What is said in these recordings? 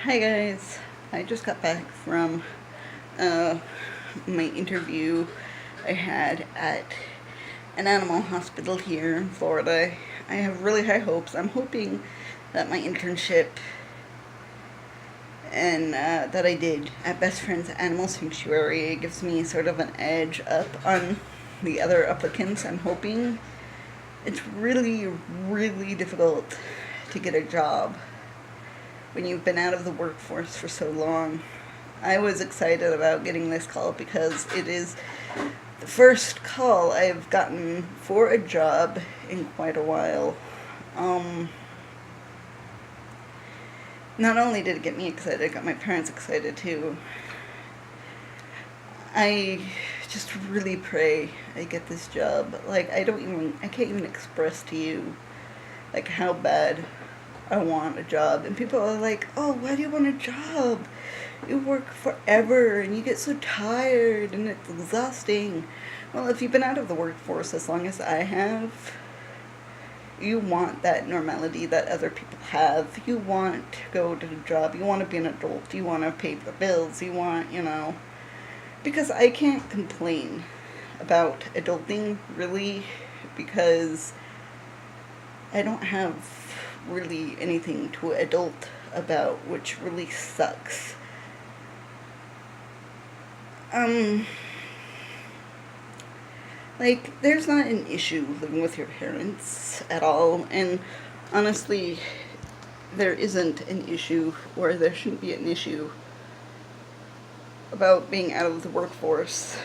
Hi guys, I just got back from uh, my interview I had at an animal hospital here in Florida. I have really high hopes. I'm hoping that my internship and that I did at Best Friends Animal Sanctuary gives me sort of an edge up on the other applicants. I'm hoping. It's really, really difficult to get a job when you've been out of the workforce for so long. I was excited about getting this call because it is the first call I've gotten for a job in quite a while. Um, Not only did it get me excited, it got my parents excited too. I just really pray I get this job. Like, I can't even express to you, like, how bad I want a job. And people are like, oh, why do you want a job? You work forever and you get so tired and it's exhausting. Well, if you've been out of the workforce as long as I have, you want that normality that other people have. You want to go to the job. You want to be an adult. You want to pay the bills. You want. Because I can't complain about adulting, really, because I don't have really anything to adult about, which really sucks. Um, like, there's not an issue living with your parents at all, and honestly, there isn't an issue, or there shouldn't be an issue, about being out of the workforce.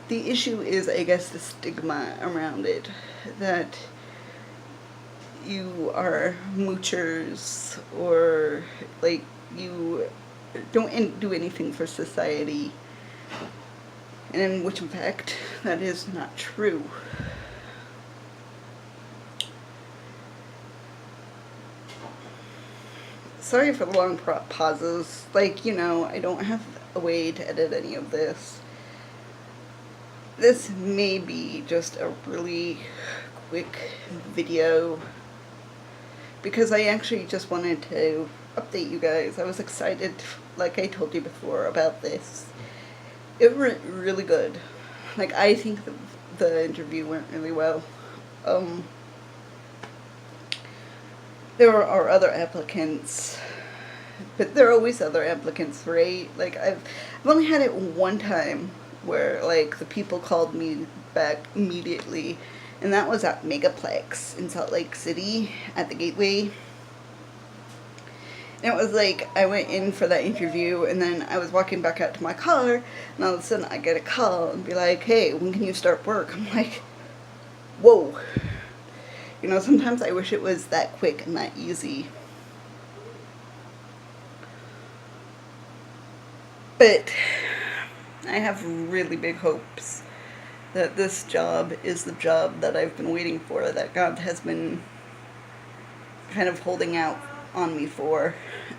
The issue is, I guess, the stigma around it, that you are moochers, or, like, you don't do anything for society, and in which, in fact, that is not true. Sorry for the long pauses. Like, I don't have a way to edit any of this. This may be just a really quick video because I actually just wanted to update you guys. I was excited, like I told you before, about this. It went really good. Like, I think the interview went really well. Um, there are other applicants, but there are always other applicants, right? Like, I've only had it one time where, like, the people called me back immediately, and that was at Megaplex in Salt Lake City at the Gateway. And it was like, I went in for that interview, and then I was walking back out to my car, and all of a sudden I get a call and be like, hey, when can you start work? I'm like, whoa. Sometimes I wish it was that quick and that easy. But I have really big hopes that this job is the job that I've been waiting for, that God has been kind of holding out on me for.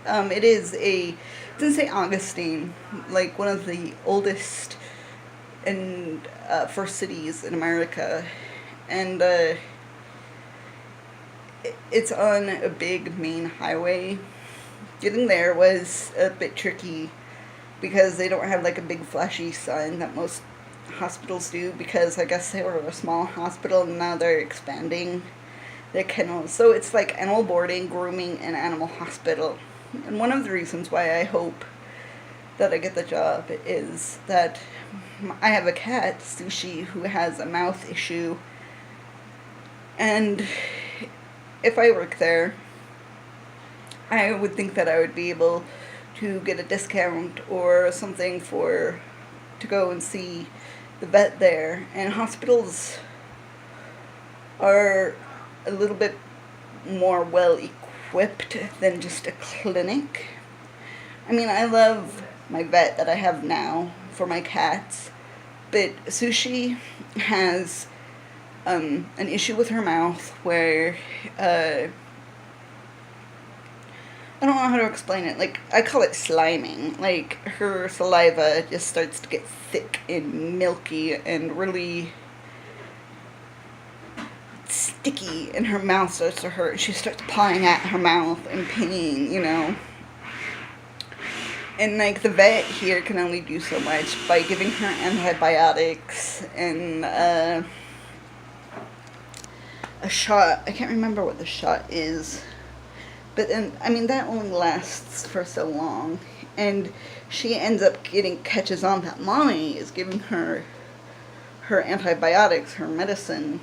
It's in St. Augustine, like one of the oldest and first cities in America. And it's on a big main highway. Getting there was a bit tricky because they don't have like a big flashy sign that most hospitals do, because I guess they were a small hospital and now they're expanding their kennels. So it's like animal boarding, grooming, and animal hospital. And one of the reasons why I hope that I get the job is that I have a cat, Sushi, who has a mouth issue. And if I work there, I would think that I would be able to get a discount or something to go and see the vet there. And hospitals are a little bit more well equipped than just a clinic. I mean, I love my vet that I have now for my cats, but Sushi has an issue with her mouth where I don't know how to explain it. Like, I call it sliming. Like, her saliva just starts to get thick and milky and really sticky and her mouth starts to hurt. She starts pawing at her mouth in pain, you know. And like the vet here can only do so much by giving her antibiotics and a shot. I can't remember what the shot is. But then, I mean, that only lasts for so long. And she ends up catches on that mommy is giving her antibiotics, her medicine.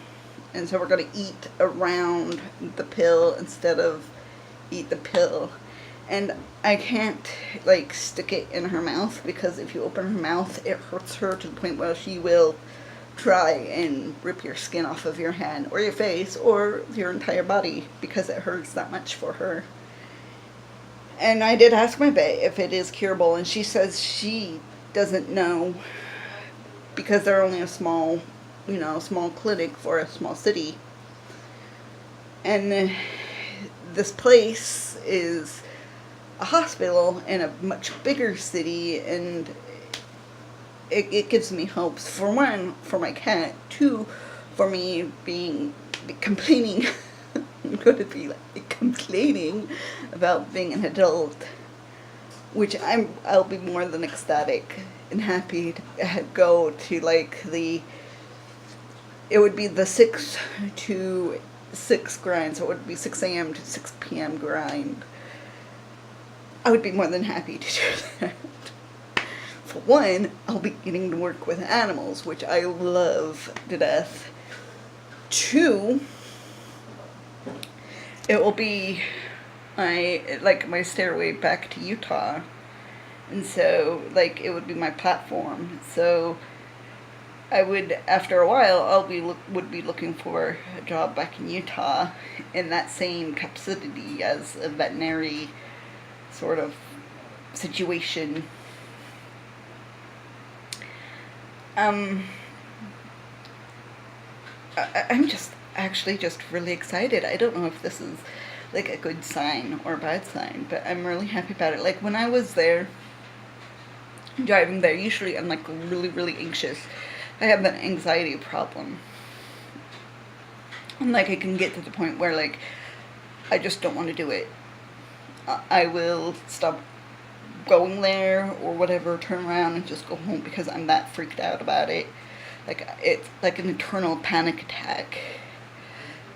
And so we're going to eat around the pill instead of eat the pill. And I can't, like, stick it in her mouth because if you open her mouth, it hurts her to the point where she will try and rip your skin off of your hand or your face or your entire body because it hurts that much for her. And I did ask my vet if it is curable, and she says she doesn't know because they're only a small clinic for a small city. And this place is a hospital in a much bigger city, and it gives me hopes. For one, for my cat. Two, for me complaining. I'm going to be like complaining about being an adult, which I'll be more than ecstatic and happy to go to like it would be the 6 to 6 grind, so it would be 6 a.m. to 6 p.m. grind. I would be more than happy to do that. For one, I'll be getting to work with animals, which I love to death. Two, it will be my stairway back to Utah. And so, like, it would be my platform. So I would, after a while, would be looking for a job back in Utah in that same capacity as a veterinary sort of situation. I'm just really excited. I don't know if this is like a good sign or a bad sign, but I'm really happy about it. Like when I was there, driving there, usually I'm like really, really anxious. I have an anxiety problem. And like I can get to the point where like I just don't want to do it. I will stop going there or whatever, turn around and just go home because I'm that freaked out about it. Like it's like an internal panic attack.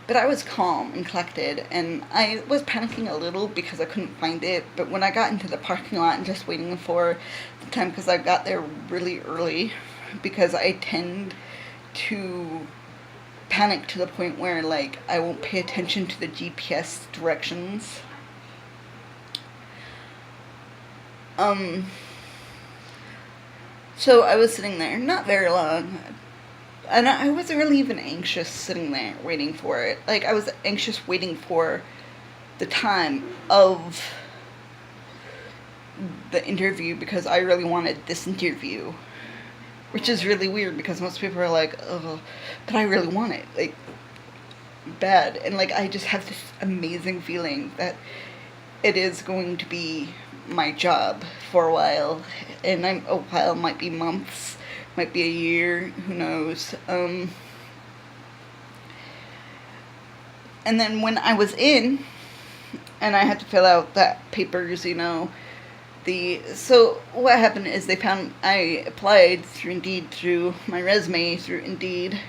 But I was calm and collected, and I was panicking a little because I couldn't find it. But when I got into the parking lot and just waiting for the time, because I got there really early, because I tend to panic to the point where like I won't pay attention to the GPS directions. So I was sitting there, not very long, and I wasn't really even anxious sitting there waiting for it. Like, I was anxious waiting for the time of the interview because I really wanted this interview. Which is really weird because most people are like, oh, but I really want it. Like, bad. And, like, I just have this amazing feeling that it is going to be my job for a while. And a while might be months. Might be a year, who knows. And then when I was in, and I had to fill out that papers, so what happened is I applied through Indeed, through my resume, through Indeed.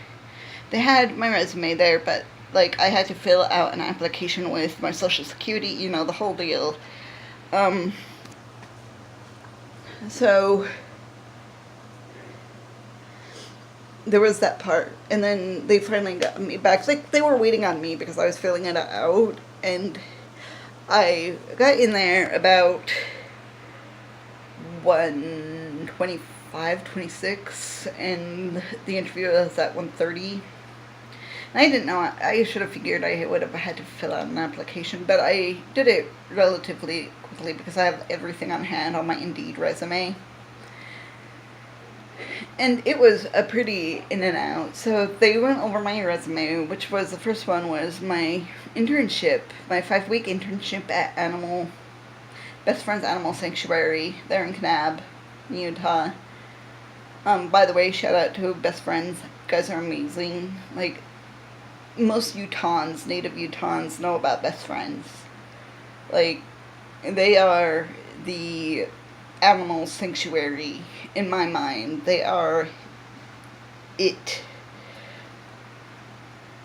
They had my resume there, but, like, I had to fill out an application with my social security, the whole deal. So there was that part, and then they finally got me back. Like, they were waiting on me because I was filling it out, and I got in there about 1:25, 26, and the interview was at 1:30. And I didn't know, I should have figured I would have had to fill out an application, but I did it relatively quickly because I have everything on hand on my Indeed resume. And it was a pretty in and out. So they went over my resume, which was, the first one was my internship, my 5-week internship at Best Friends Animal Sanctuary there in Kanab, Utah. By the way, shout out to Best Friends. You guys are amazing. Like, most Utahns, native Utahns, know about best friends. Like, they are the animal sanctuary in my mind. They are it.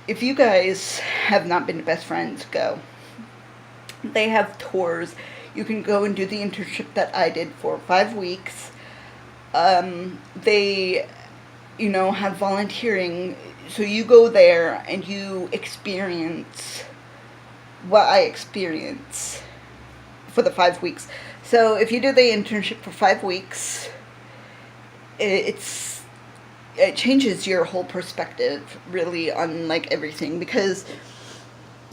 If you guys have not been to best friends, go. They have tours. You can go and do the internship that I did for 5 weeks. They, have volunteering. So you go there and you experience what I experience for the 5 weeks. So if you do the internship for 5 weeks, it changes your whole perspective really on like everything, because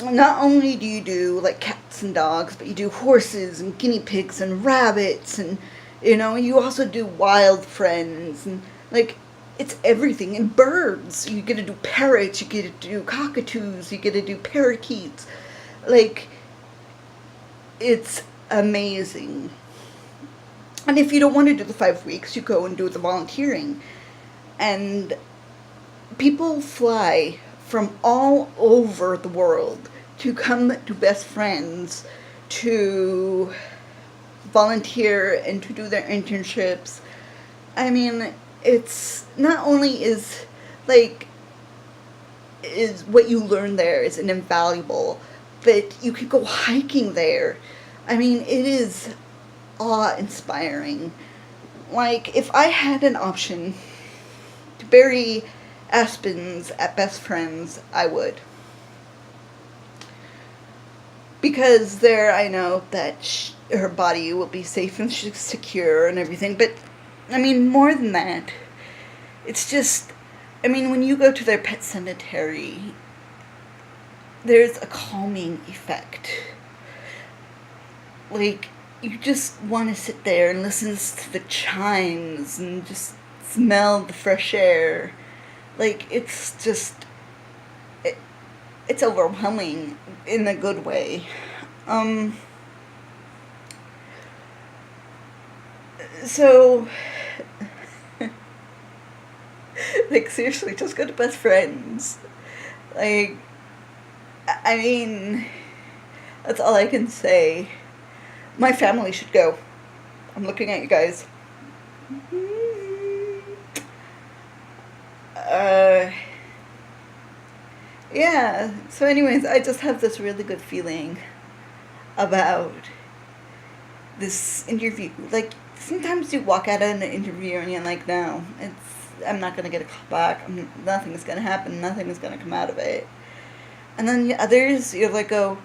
not only do you do like cats and dogs, but you do horses and guinea pigs and rabbits, and you also do wild friends, and like it's everything. And birds, you get to do parrots, you get to do cockatoos, you get to do parakeets. Like, it's amazing. And if you don't want to do the 5 weeks, you go and do the volunteering. And people fly from all over the world to come to Best Friends to volunteer and to do their internships. I mean, it's not only is what you learn there is an invaluable, but you could go hiking there. I mean, it is awe-inspiring. Like, if I had an option to bury Aspens at Best Friends, I would. Because there I know that her body will be safe and secure and everything. But, I mean, more than that, it's just, I mean, when you go to their pet cemetery, there's a calming effect. Like, you just want to sit there and listen to the chimes and just smell the fresh air. Like, it's just, it's overwhelming in a good way. So, like, seriously, just go to Best Friends. Like, I mean, that's all I can say. My family should go. I'm looking at you guys. Yeah, so anyways, I just have this really good feeling about this interview. Like, sometimes you walk out of an interview and you're like, no, I'm not going to get a call back. Nothing is going to happen. Nothing is going to come out of it. And then the others, you're like, oh,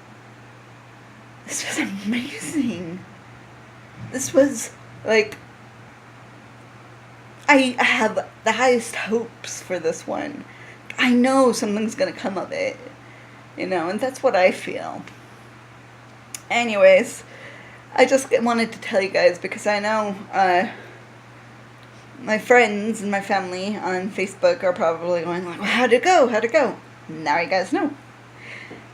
this was amazing. This was, like, I have the highest hopes for this one. I know something's going to come of it. And that's what I feel. Anyways, I just wanted to tell you guys, because I know my friends and my family on Facebook are probably going like, well, how'd it go? Now you guys know.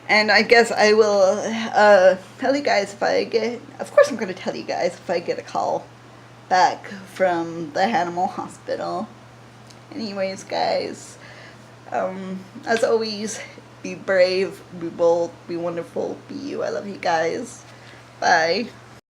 And I guess I will tell you guys if I get, of course I'm going to tell you guys if I get a call back from the animal hospital. Anyways, guys, as always, be brave, be bold, be wonderful, be you. I love you guys. Bye.